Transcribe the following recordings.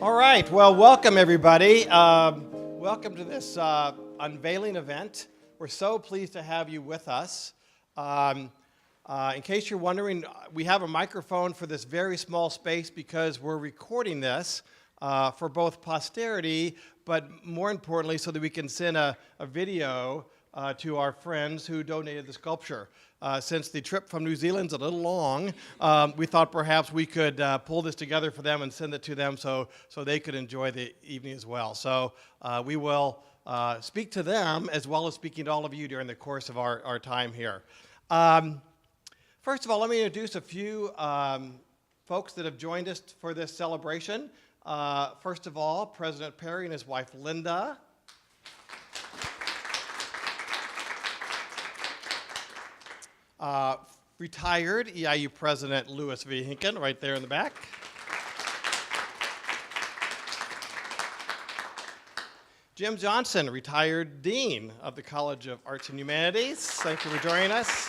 All right, well, welcome everybody. Welcome to this Unveiling event. We're so pleased to have you with us. In case you're wondering, we have a microphone for this very small space because we're recording this for both posterity, but more importantly, so that we can send a video to our friends who donated the sculpture. Since the trip from New Zealand's a little long, we thought perhaps we could pull this together for them and send it to them so they could enjoy the evening as well. So we will speak to them as well as speaking to all of you during the course of our time here. First of all, let me introduce a few folks that have joined us for this celebration. First of all, President Perry and his wife Linda. Retired EIU President Louis V. Hinken, right there in the back. Jim Johnson, retired Dean of the College of Arts and Humanities. Thank you for joining us.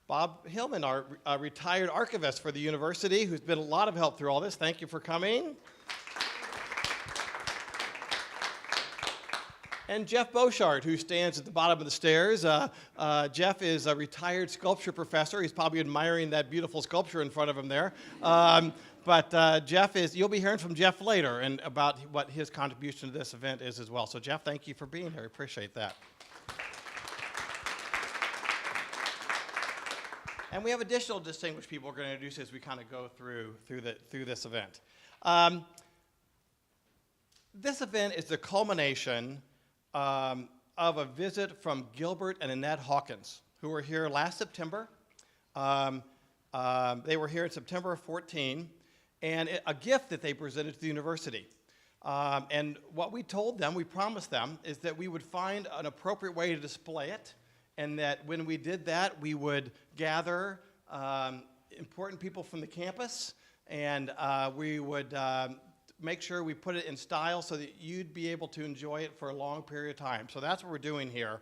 Bob Hillman, our retired archivist for the university, who's been a lot of help through all this. Thank you for coming. And Jeff Boshart, who stands at the bottom of the stairs. Jeff is a retired sculpture professor. He's probably admiring that beautiful sculpture in front of him there. But Jeff you'll be hearing from Jeff later and about what his contribution to this event is as well. So Jeff, thank you for being here. I appreciate that. And we have additional distinguished people we're going to introduce as we kind of go through this event. This event is the culmination of a visit from Gilbert and Annette Hawkins, who were here last September. They were here in September of 14, and a gift that they presented to the university. And what we told them, we promised them, is that we would find an appropriate way to display it, and that when we did that, we would gather important people from the campus, and we would make sure we put it in style so that you'd be able to enjoy it for a long period of time. So that's what we're doing here.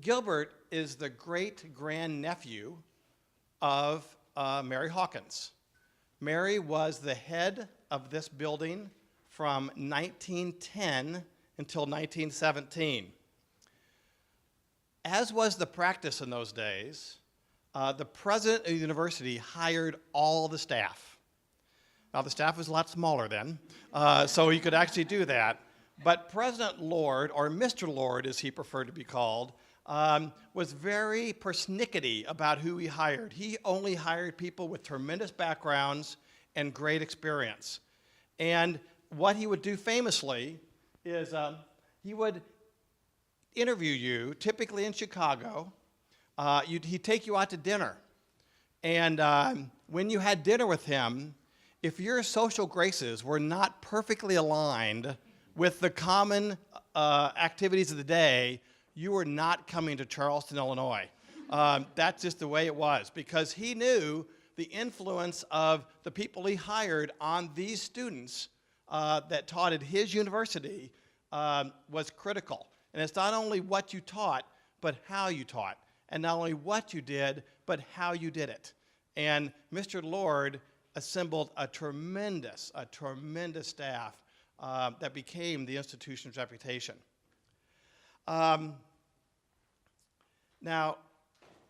Gilbert is the great-grandnephew of Mary Hawkins. Mary was the head of this building from 1910 until 1917. As was the practice in those days, the president of the university hired all the staff. Now, the staff was a lot smaller then, so he could actually do that. But President Lord, or Mr. Lord as he preferred to be called, was very persnickety about who he hired. He only hired people with tremendous backgrounds and great experience. And what he would do famously is he would interview you, typically in Chicago. He'd take you out to dinner. And when you had dinner with him, if your social graces were not perfectly aligned with the common activities of the day, you were not coming to Charleston, Illinois. That's just the way it was, because he knew the influence of the people he hired on these students that taught at his university was critical. And it's not only what you taught, but how you taught. And not only what you did, but how you did it. And Mr. Lord assembled a tremendous staff that became the institution's reputation. Now,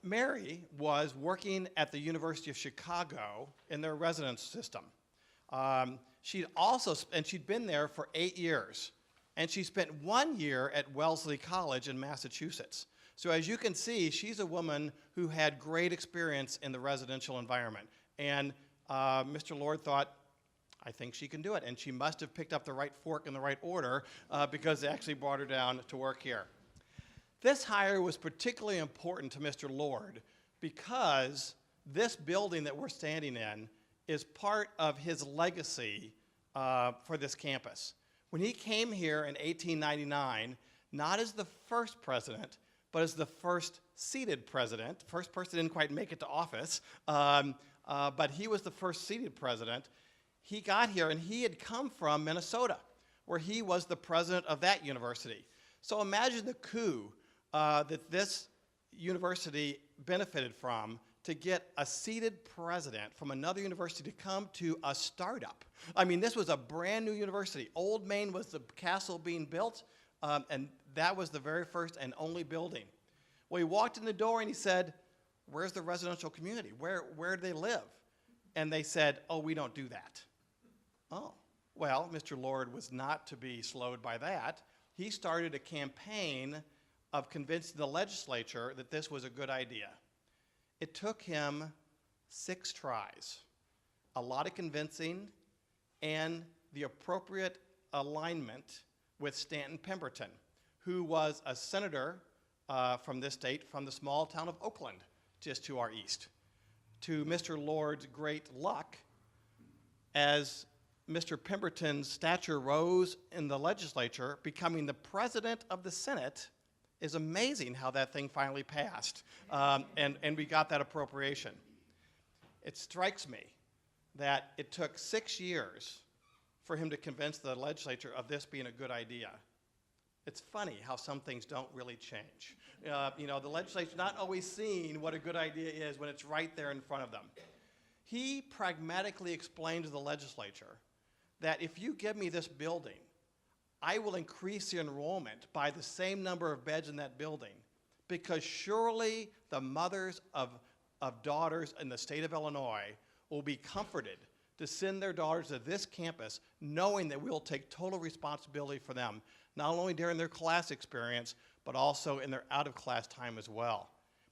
Mary was working at the University of Chicago in their residence system. She'd been there for 8 years, and she spent 1 year at Wellesley College in Massachusetts. So as you can see, she's a woman who had great experience in the residential environment. And Mr. Lord thought, I think she can do it. And she must have picked up the right fork in the right order because they actually brought her down to work here. This hire was particularly important to Mr. Lord because this building that we're standing in is part of his legacy for this campus. When he came here in 1899, not as the first president, but as the first seated president, first person didn't quite make it to office, but he was the first seated president. He got here, and he had come from Minnesota, where he was the president of that university. So imagine the coup that this university benefited from to get a seated president from another university to come to a startup. I mean, this was a brand new university. Old Main was the castle being built, and that was the very first and only building. Well, he walked in the door and he said, "Where's the residential community? Where do they live?" And they said, "Oh, we don't do that." Oh, well, Mr. Lord was not to be slowed by that. He started a campaign of convincing the legislature that this was a good idea. It took him 6 tries, a lot of convincing, and the appropriate alignment with Stanton Pemberton, who was a senator from this state from the small town of Oakland, just to our east. To Mr. Lord's great luck, as Mr. Pemberton's stature rose in the legislature, becoming the president of the Senate, is amazing how that thing finally passed, and we got that appropriation. It strikes me that it took 6 years for him to convince the legislature of this being a good idea. It's funny how some things don't really change. The legislature's not always seeing what a good idea is when it's right there in front of them. He pragmatically explained to the legislature that if you give me this building, I will increase the enrollment by the same number of beds in that building, because surely the mothers of daughters in the state of Illinois will be comforted to send their daughters to this campus knowing that we'll take total responsibility for them, not only during their class experience, but also in their out-of-class time as well.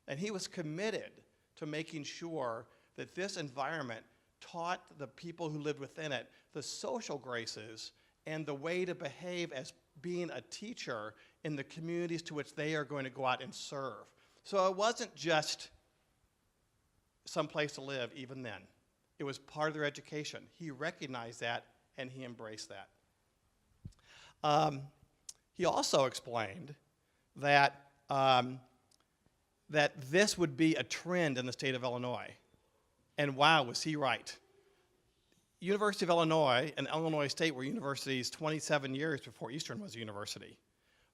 And he was committed to making sure that this environment taught the people who lived within it the social graces and the way to behave as being a teacher in the communities to which they are going to go out and serve. So it wasn't just some place to live even then. It was part of their education. He recognized that, and he embraced that. He also explained that, that this would be a trend in the state of Illinois. And wow, was he right. University of Illinois and Illinois State were universities 27 years before Eastern was a university.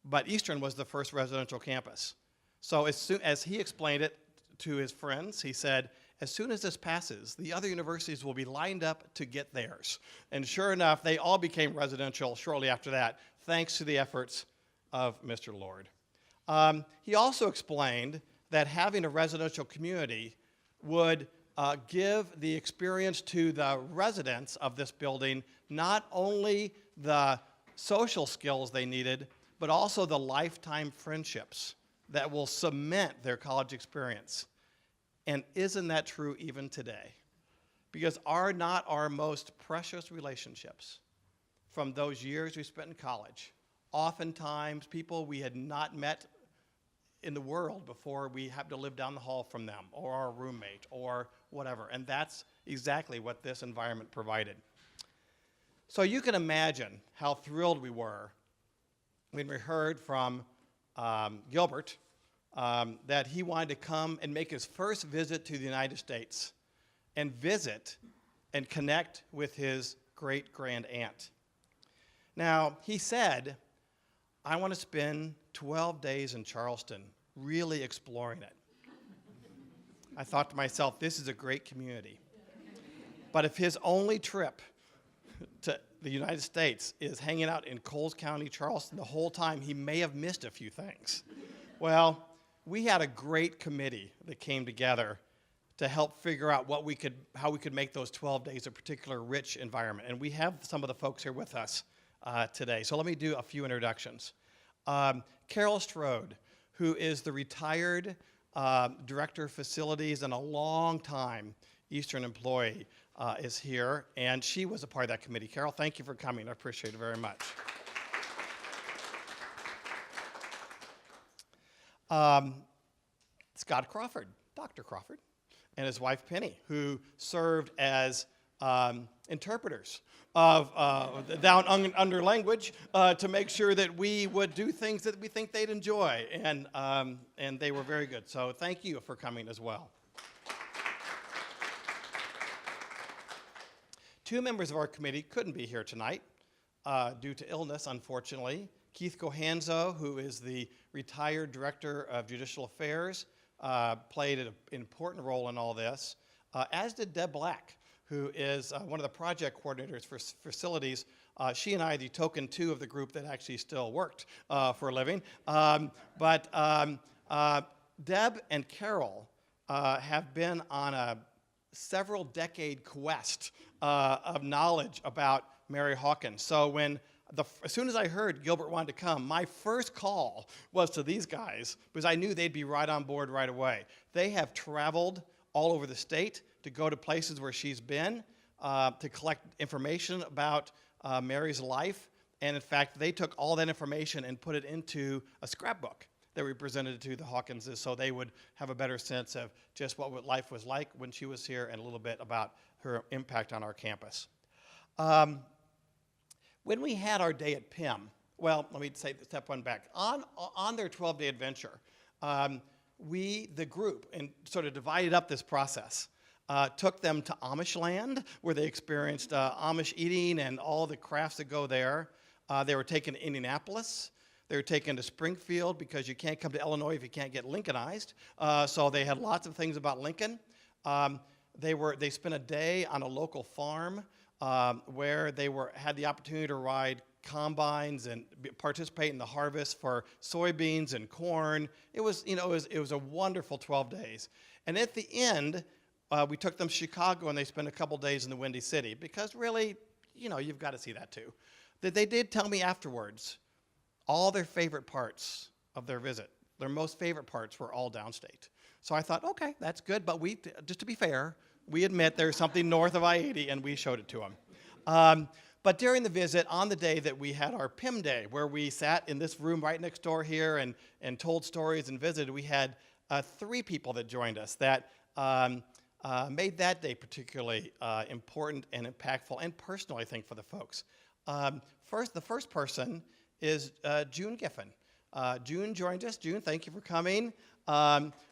But Eastern was the first residential campus. So as soon as he explained it to his friends, he said, as soon as this passes, the other universities will be lined up to get theirs. And sure enough, they all became residential shortly after that, thanks to the efforts of Mr. Lord. He also explained that having a residential community would give the experience to the residents of this building not only the social skills they needed, but also the lifetime friendships that will cement their college experience. And isn't that true even today? Because are not our most precious relationships from those years we spent in college, oftentimes people we had not met in the world before we have to live down the hall from them, or our roommate, or whatever. And that's exactly what this environment provided. So you can imagine how thrilled we were when we heard from Gilbert that he wanted to come and make his first visit to the United States and visit and connect with his great-grand-aunt. Now, he said, I want to spend 12 days in Charleston really exploring it. I thought to myself, this is a great community. But if his only trip to the United States is hanging out in Coles County, Charleston the whole time, he may have missed a few things. Well, we had a great committee that came together to help figure out how we could make those 12 days a particular rich environment. And we have some of the folks here with us today. So let me do a few introductions. Carol Strode, who is the retired director of facilities and a long-time Eastern employee, is here, and she was a part of that committee. Carol, thank you for coming. I appreciate it very much. Scott Crawford, Dr. Crawford, and his wife Penny, who served as interpreters of down under language to make sure that we would do things that we think they'd enjoy, and they were very good. So thank you for coming as well. Two members of our committee couldn't be here tonight due to illness, unfortunately. Keith Cohanzo, who is the retired Director of Judicial Affairs played an important role in all this, as did Deb Black, who is one of the project coordinators for facilities. She and I are the token two of the group that actually still worked for a living. But Deb and Carol have been on a several decade quest of knowledge about Mary Hawkins. So as soon as I heard Gilbert wanted to come, my first call was to these guys because I knew they'd be right on board right away. They have traveled all over the state to go to places where she's been to collect information about Mary's life. And in fact, they took all that information and put it into a scrapbook that we presented to the Hawkinses so they would have a better sense of just what life was like when she was here and a little bit about her impact on our campus. When we had our day at PIM, well, let me step one back. On their 12-day adventure, the group, and sort of divided up this process, took them to Amish land, where they experienced Amish eating and all the crafts that go there. They were taken to Indianapolis. They were taken to Springfield because you can't come to Illinois if you can't get Lincolnized. So they had lots of things about Lincoln. They spent a day on a local farm where they had the opportunity to ride combines and participate in the harvest for soybeans and corn. It was a wonderful 12 days. And at the end, we took them to Chicago and they spent a couple days in the Windy City because really, you've got to see that too. They did tell me afterwards all their favorite parts of their visit, their most favorite parts were all downstate. So I thought, okay, that's good, but just to be fair, we admit there's something north of I-80 and we showed it to them. But during the visit, on the day that we had our PIM day, where we sat in this room right next door here and told stories and visited, we had 3 people that joined us that made that day particularly important and impactful and personal, I think, for the folks. The first person is June Giffen. June joined us. June, thank you for coming.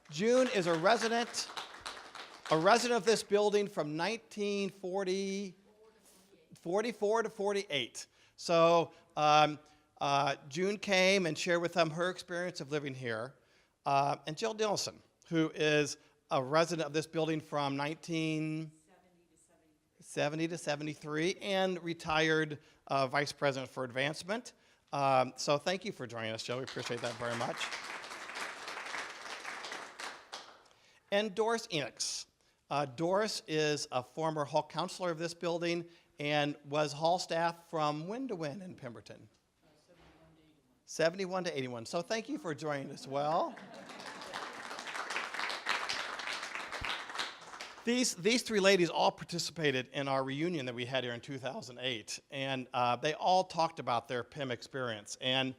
June is a resident of this building from 1944 to 48. So June came and shared with them her experience of living here. And Jill Dillison, who is a resident of this building from 1970 to 73 and retired vice president for advancement. So thank you for joining us, Jill. We appreciate that very much. And Doris Enix. Doris is a former hall counselor of this building and was hall staff from when to when in Pemberton? 71 to 81. So thank you for joining us as well. These 3 ladies all participated in our reunion that we had here in 2008, and they all talked about their PIM experience. And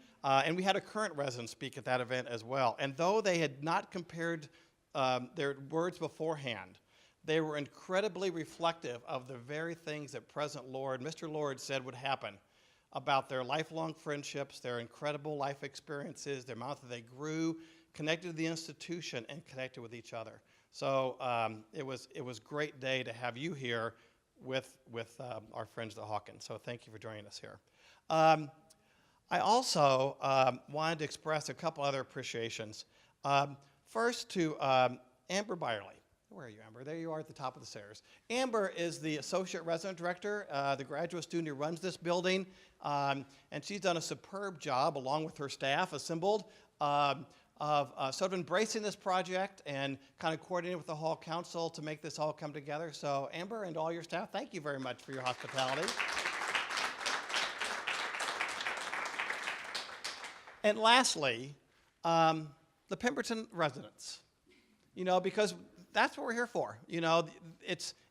we had a current resident speak at that event as well. And though they had not compared their words beforehand, they were incredibly reflective of the very things that Mr. Lord said would happen about their lifelong friendships, their incredible life experiences, the amount that they grew, connected to the institution, and connected with each other. So it was a great day to have you here with our friends at Hawkins. So thank you for joining us here. I also wanted to express a couple other appreciations. First to Amber Byerly. Where are you, Amber? There you are at the top of the stairs. Amber is the Associate Resident Director, the graduate student who runs this building, and she's done a superb job, along with her staff assembled, of sort of embracing this project and kind of coordinating with the Hall Council to make this all come together. So Amber and all your staff, thank you very much for your hospitality. And lastly, the Pemberton residents, because that's what we're here for.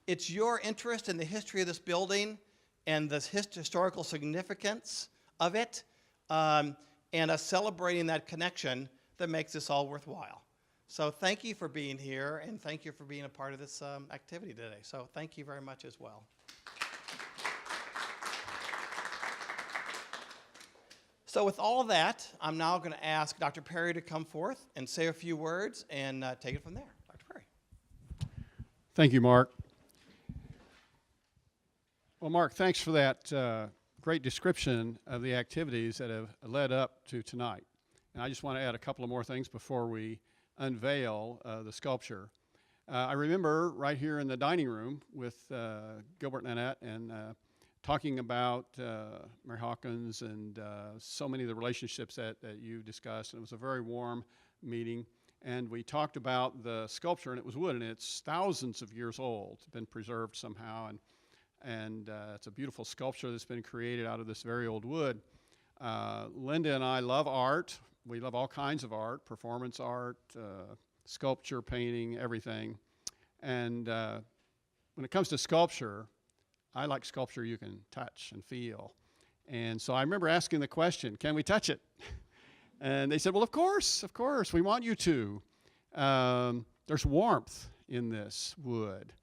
It's your interest in the history of this building and the historical significance of it, and us celebrating that connection that makes this all worthwhile. So thank you for being here, and thank you for being a part of this activity today. So thank you very much as well. So with all of that, I'm now going to ask Dr. Perry to come forth and say a few words and take it from there. Dr. Perry. Thank you, Mark. Well, Mark, thanks for that great description of the activities that have led up to tonight. And I just want to add a couple of more things before we unveil the sculpture. I remember right here in the dining room with Gilbert and Annette and talking about Mary Hawkins and so many of the relationships that you discussed. And it was a very warm meeting. And we talked about the sculpture, and it was wood, and it's thousands of years old. It's been preserved somehow, and it's a beautiful sculpture that's been created out of this very old wood. Linda and I love art. We love all kinds of art, performance art, sculpture, painting, everything. And when it comes to sculpture, I like sculpture you can touch and feel. And so I remember asking the question, can we touch it? And they said, well, of course, we want you to. There's warmth in this wood.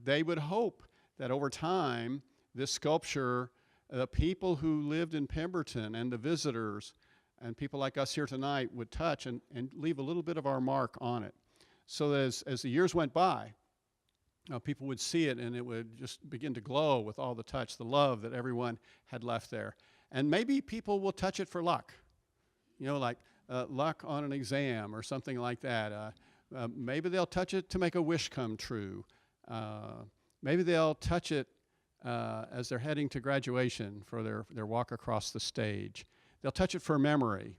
They would hope that over time, this sculpture, the people who lived in Pemberton and the visitors and people like us here tonight would touch and leave a little bit of our mark on it. So that as the years went by, people would see it and it would just begin to glow with all the touch, the love that everyone had left there. And maybe people will touch it for luck. You know, like luck on an exam or something like that. Maybe they'll touch it to make a wish come true. Maybe they'll touch it as they're heading to graduation for their walk across the stage. They'll touch it for memory.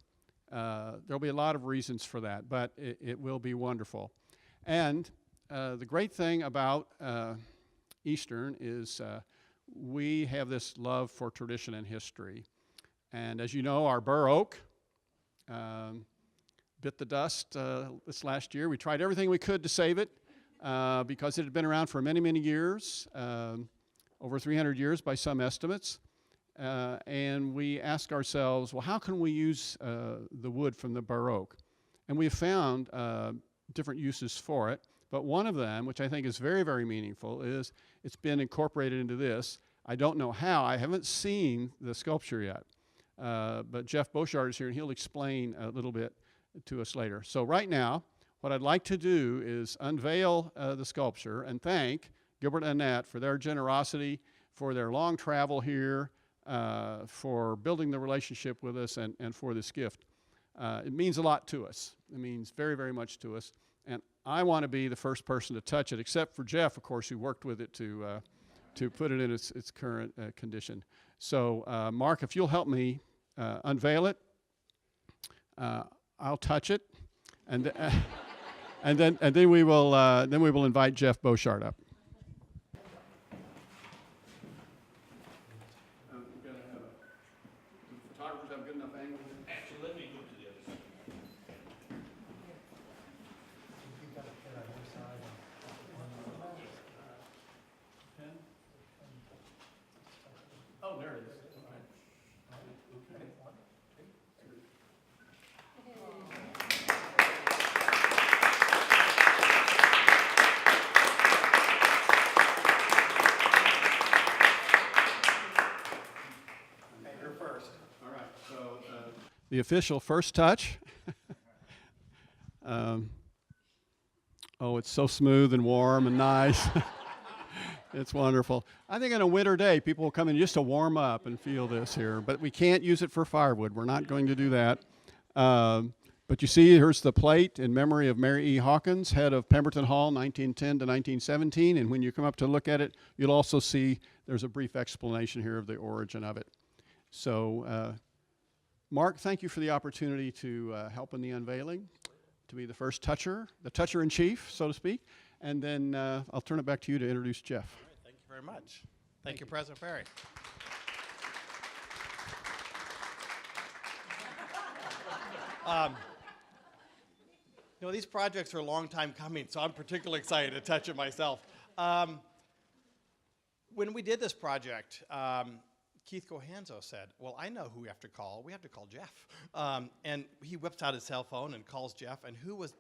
There'll be a lot of reasons for that, but it will be wonderful. And the great thing about Eastern is we have this love for tradition and history. And as you know, our bur oak bit the dust this last year. We tried everything we could to save it because it had been around for many, many years, over 300 years by some estimates. And we asked ourselves, well, how can we use the wood from the bur oak? And we found different uses for it. But one of them, which I think is very, very meaningful, is it's been incorporated into this. I don't know how. I haven't seen the sculpture yet. But Jeff Boshart is here, and he'll explain a little bit to us later. So right now, what I'd like to do is unveil the sculpture and thank Gilbert and Annette for their generosity, for their long travel here, for building the relationship with us, and for this gift. It means a lot to us. It means very, very much to us. And I want to be the first person to touch it, except for Jeff, of course, who worked with it to put it in its current condition. So, Mark, if you'll help me unveil it, I'll touch it, and then we will invite Jeff Boshart up. Photographers have good enough angle. Actually, let me move to the other side. Oh, there it is. The official first touch. Oh, it's so smooth and warm and nice. It's wonderful. I think on a winter day, people will come in just to warm up and feel this here. But we can't use it for firewood. We're not going to do that. But you see, here's the plate in memory of Mary E. Hawkins, head of Pemberton Hall, 1910 to 1917. And when you come up to look at it, you'll also see there's a brief explanation here of the origin of it. So, Mark, thank you for the opportunity to help in the unveiling, to be the first toucher, the toucher-in-chief, so to speak. And then I'll turn it back to you to introduce Jeff. All right, thank you very much. Thank you, President Perry. You know, these projects are a long time coming, so I'm particularly excited to touch it myself. When we did this project, Keith Cohanzo said, well, I know who we have to call. We have to call Jeff. And he whips out his cell phone and calls Jeff. And who was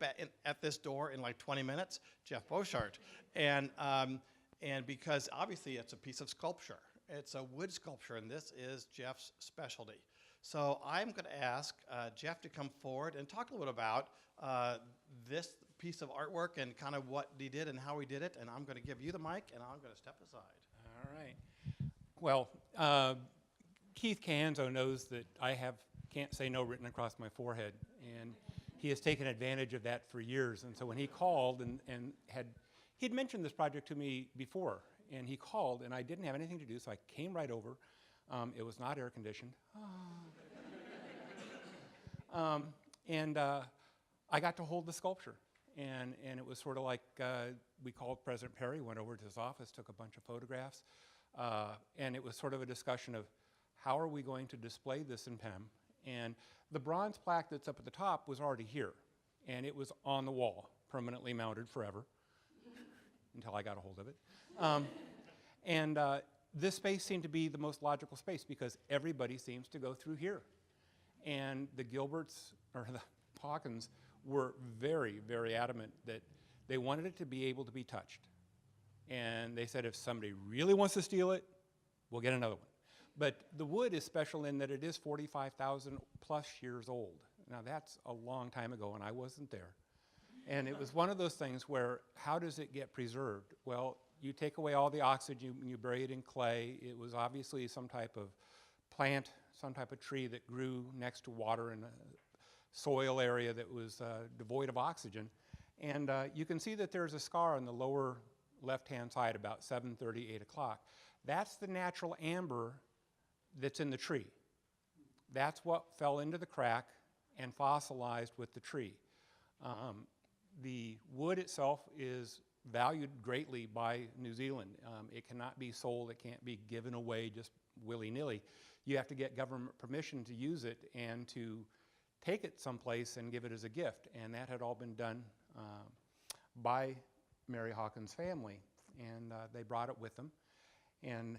at this door in like 20 minutes? Jeff Boshart. And because obviously it's a piece of sculpture. It's a wood sculpture, and this is Jeff's specialty. So I'm going to ask Jeff to come forward and talk a little bit about this piece of artwork and kind of what he did and how he did it. And I'm going to give you the mic, and I'm going to step aside. All right. Well, Keith Cohanzo knows that I have "Can't Say No" written across my forehead, and he has taken advantage of that for years. And so when he called and he'd mentioned this project to me before, and he called, and I didn't have anything to do, so I came right over. It was not air conditioned. And I got to hold the sculpture. And it was sort of like we called President Perry, went over to his office, took a bunch of photographs, and it was sort of a discussion of how are we going to display this in Pem. And the bronze plaque that's up at the top was already here, and it was on the wall, permanently mounted forever, until I got a hold of it. This space seemed to be the most logical space because everybody seems to go through here. And the Gilberts, or the Hawkins, were very, very adamant that they wanted it to be able to be touched. And they said if somebody really wants to steal it, we'll get another one. But the wood is special in that it is 45,000 plus years old. Now that's a long time ago, and I wasn't there. And it was one of those things where, how does it get preserved? Well, you take away all the oxygen, you bury it in clay. It was obviously some type of plant, some type of tree that grew next to water in a soil area that was devoid of oxygen. And you can see that there's a scar on the lower left-hand side about 7:30, 8 o'clock. That's the natural amber that's in the tree. That's what fell into the crack and fossilized with the tree. The wood itself is valued greatly by New Zealand. It cannot be sold, it can't be given away just willy-nilly. You have to get government permission to use it and to take it someplace and give it as a gift. And that had all been done by Mary Hawkins' family. And they brought it with them. And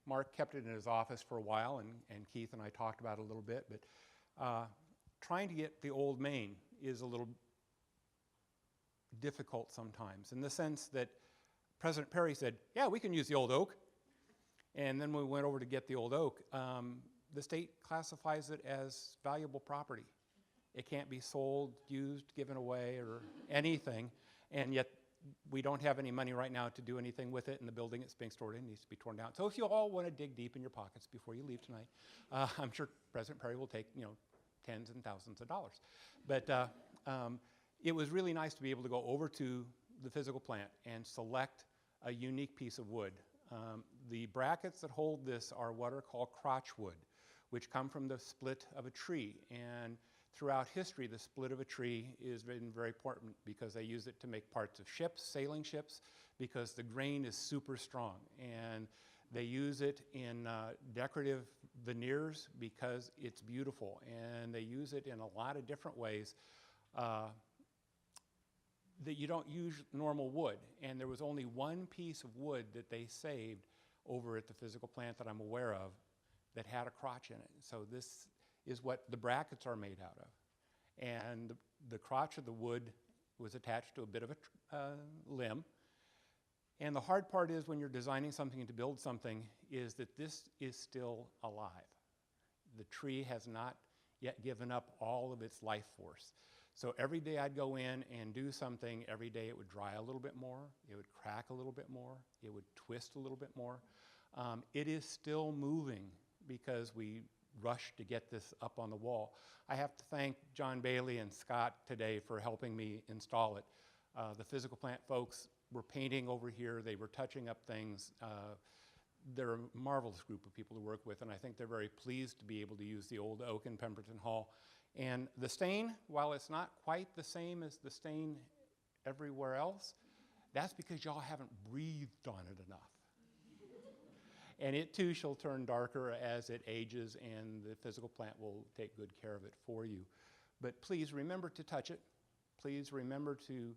Mark kept it in his office for a while, and Keith and I talked about it a little bit. But trying to get the old main is a little difficult sometimes, in the sense that President Perry said, yeah, we can use the old oak. And then when we went over to get the old oak, the state classifies it as valuable property. It can't be sold, used, given away, or anything. And yet we don't have any money right now to do anything with it, and the building it's being stored in needs to be torn down. So if you all want to dig deep in your pockets before you leave tonight, I'm sure President Perry will take, tens and thousands of dollars. But it was really nice to be able to go over to the physical plant and select a unique piece of wood. The brackets that hold this are what are called crotch wood, which come from the split of a tree. And throughout history, the split of a tree has been very important because they use it to make parts of ships, sailing ships, because the grain is super strong. And they use it in decorative veneers because it's beautiful. And they use it in a lot of different ways that you don't use normal wood. And there was only one piece of wood that they saved over at the physical plant that I'm aware of that had a crotch in it. So this is what the brackets are made out of. And the crotch of the wood was attached to a bit of a limb. And the hard part is when you're designing something to build something is that this is still alive. The tree has not yet given up all of its life force. So every day I'd go in and do something, every day it would dry a little bit more, it would crack a little bit more, it would twist a little bit more. It is still moving because we rushed to get this up on the wall. I have to thank John Bailey and Scott today for helping me install it. The physical plant folks were painting over here, they were touching up things. They're a marvelous group of people to work with, and I think they're very pleased to be able to use the old oak in Pemberton Hall. And the stain, while it's not quite the same as the stain everywhere else, that's because y'all haven't breathed on it enough. And it too shall turn darker as it ages, and the physical plant will take good care of it for you. But please remember to touch it. Please remember to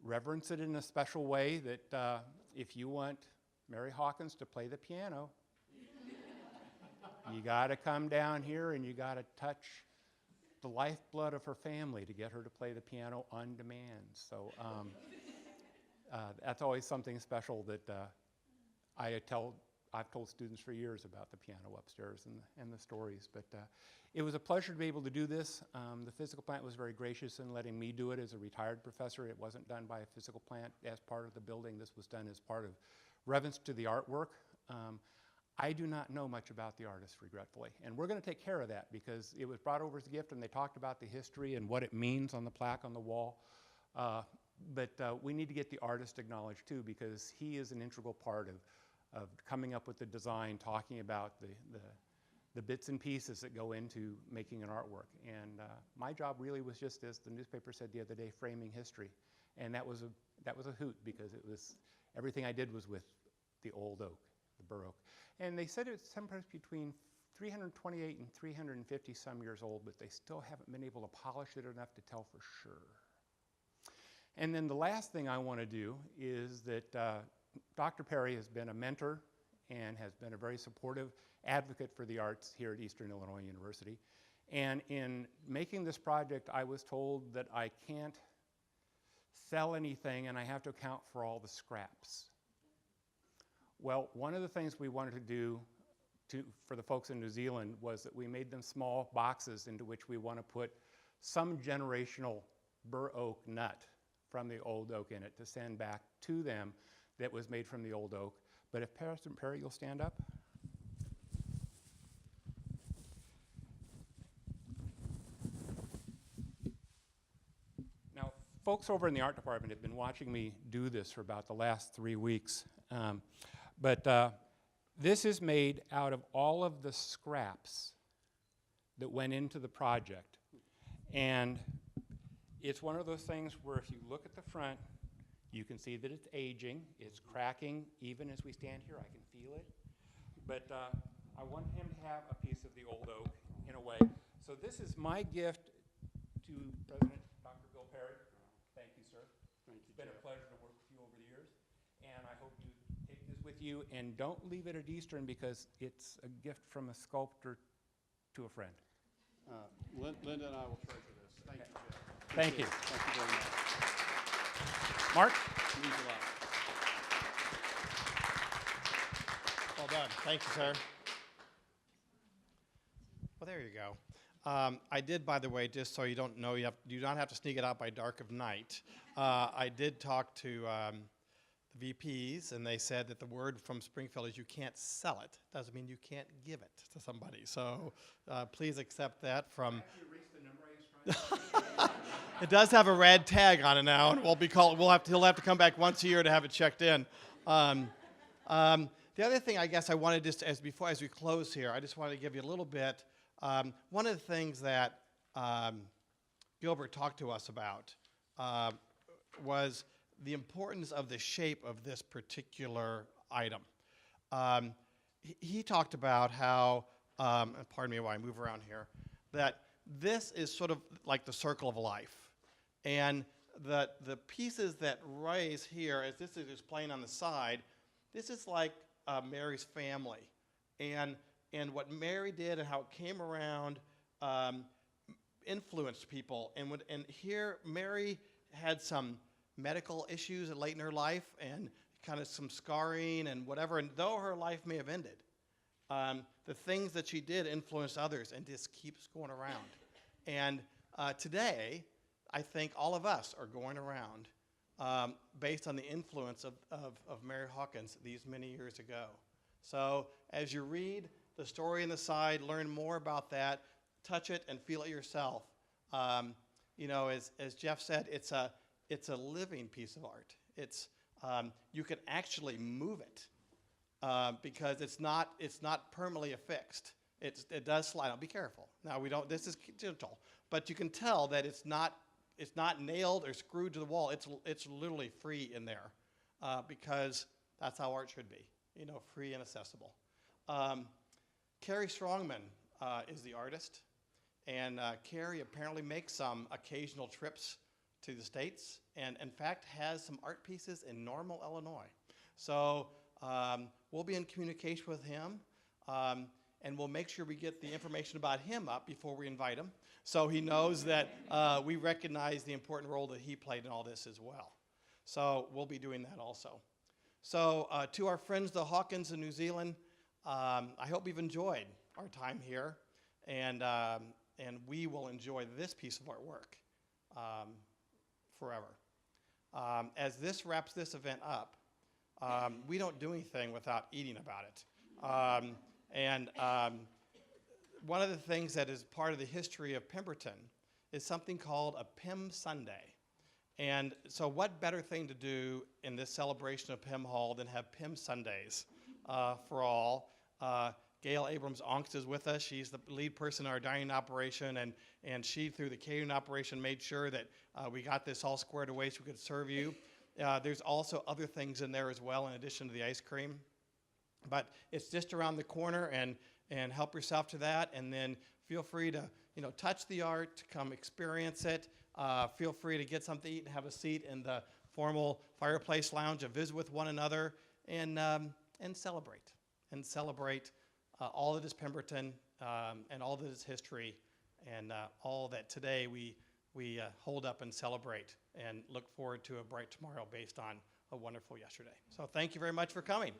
reverence it in a special way that if you want Mary Hawkins to play the piano, you got to come down here and you got to touch the lifeblood of her family to get her to play the piano on demand. So that's always something special that I've told students for years about the piano upstairs and the stories. But it was a pleasure to be able to do this. The physical plant was very gracious in letting me do it as a retired professor. It wasn't done by a physical plant as part of the building. This was done as part of reverence to the artwork. I do not know much about the artist, regretfully. And we're going to take care of that because it was brought over as a gift and they talked about the history and what it means on the plaque on the wall. But we need to get the artist acknowledged too because he is an integral part of coming up with the design, talking about the bits and pieces that go into making an artwork. And my job really was just, as the newspaper said the other day, framing history. And that was a hoot because it was, everything I did was with the old oak, the bur oak. And they said it's sometimes between 328 and 350 some years old, but they still haven't been able to polish it enough to tell for sure. And then the last thing I want to do is that Dr. Perry has been a mentor and has been a very supportive advocate for the arts here at Eastern Illinois University. And in making this project, I was told that I can't sell anything and I have to account for all the scraps. Well, one of the things we wanted to do for the folks in New Zealand was that we made them small boxes into which we want to put some generational bur oak nut from the old oak in it to send back to them that was made from the old oak. But if President Perry, you'll stand up. Now, folks over in the art department have been watching me do this for about the last 3 weeks. But this is made out of all of the scraps that went into the project. And it's one of those things where if you look at the front, you can see that it's aging. It's cracking. Even as we stand here, I can feel it. But I want him to have a piece of the old oak in a way. So this is my gift to President Dr. Bill Perry. Thank you, sir. Thank you, It's been a Jeff. pleasure to work with you over the years. And I hope you take this with you and don't leave it at Eastern because it's a gift from a sculptor to a friend. Linda and I will treasure this. Thank you, Jeff. Thank you. Thank you very much. Mark? It means a lot. Well done. Thank you, sir. Well, there you go. I did, by the way, just so you don't know, you do not have to sneak it out by dark of night. I did talk to the VPs, and they said that the word from Springfield is you can't sell it. Doesn't mean you can't give it to somebody. So please accept that from. It does have a red tag on it now, and he'll have to come back once a year to have it checked in. The other thing I guess I wanted just as we close here, I just wanted to give you a little bit. One of the things that Gilbert talked to us about was the importance of the shape of this particular item. He talked about how, pardon me while I move around here, that this is sort of like the circle of life. And the pieces that raise here, as this is displaying on the side, this is like Mary's family. And what Mary did and how it came around influenced people. And here, Mary had some medical issues late in her life and kind of some scarring and whatever. And though her life may have ended, the things that she did influenced others and just keeps going around. And today, I think all of us are going around based on the influence of Mary Hawkins these many years ago. So as you read the story on the side, learn more about that, touch it and feel it yourself. You know, as Jeff said, it's a living piece of art. It's you can actually move it because it's not permanently affixed. It does slide out. Be careful. Now this is gentle, but you can tell that it's not nailed or screwed to the wall. It's literally free in there because that's how art should be. You know, free and accessible. Carrie Strongman is the artist, and Carrie apparently makes some occasional trips to the States, and in fact has some art pieces in Normal, Illinois. So we'll be in communication with him, and we'll make sure we get the information about him up before we invite him, so he knows that we recognize the important role that he played in all this as well. So we'll be doing that also. So to our friends, the Hawkins in New Zealand, I hope you've enjoyed our time here, and we will enjoy this piece of artwork forever. As this wraps this event up, we don't do anything without eating about it. One of the things that is part of the history of Pemberton is something called a Pem Sunday. And so what better thing to do in this celebration of Pem Hall than have Pem Sundays for all. Gail Abrams-Ongst is with us. She's the lead person in our dining operation, and she, through the catering operation, made sure that we got this all squared away so we could serve you. There's also other things in there as well in addition to the ice cream. But it's just around the corner, and help yourself to that, and then feel free to touch the art, come experience it. Feel free to get something to eat and have a seat in the formal fireplace lounge and visit with one another, and celebrate. And celebrate all that is Pemberton, and all that is history, and all that today we hold up and celebrate, and look forward to a bright tomorrow based on a wonderful yesterday. So thank you very much for coming.